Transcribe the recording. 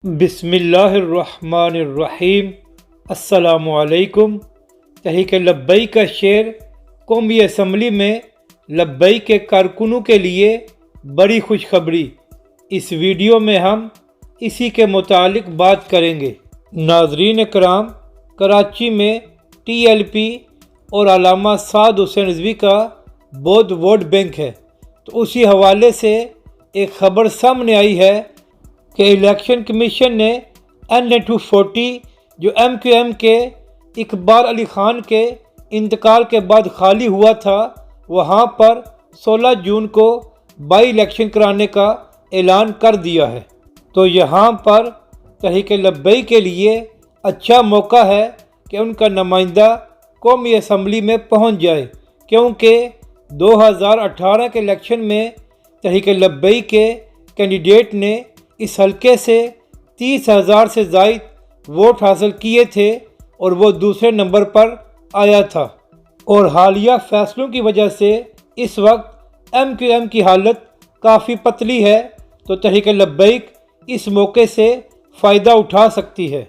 بسم اللہ الرحمن الرحیم۔ السلام علیکم۔ تحریک لبیک کا شعر قومی اسمبلی میں لبیک کے کارکنوں کے لیے بڑی خوشخبری۔ اس ویڈیو میں ہم اسی کے متعلق بات کریں گے۔ ناظرین کرام، کراچی میں ٹی ایل پی اور علامہ سعد حسین رضوی کا بہت ووٹ بینک ہے، تو اسی حوالے سے ایک خبر سامنے آئی ہے کہ الیکشن کمیشن نے NA 240 جو MQM کے اقبال علی خان کے انتقال کے بعد خالی ہوا تھا، وہاں پر 16 جون کو بائی الیکشن کرانے کا اعلان کر دیا ہے۔ تو یہاں پر تحریک لبیک کے لیے اچھا موقع ہے کہ ان کا نمائندہ قومی اسمبلی میں پہنچ جائے، کیونکہ 2018 کے الیکشن میں تحریک لبیک کے کینڈیڈیٹ نے اس حلقے سے 30,000 سے زائد ووٹ حاصل کیے تھے اور وہ دوسرے نمبر پر آیا تھا، اور حالیہ فیصلوں کی وجہ سے اس وقت MQM کی حالت کافی پتلی ہے، تو تحریک لبیک اس موقع سے فائدہ اٹھا سکتی ہے۔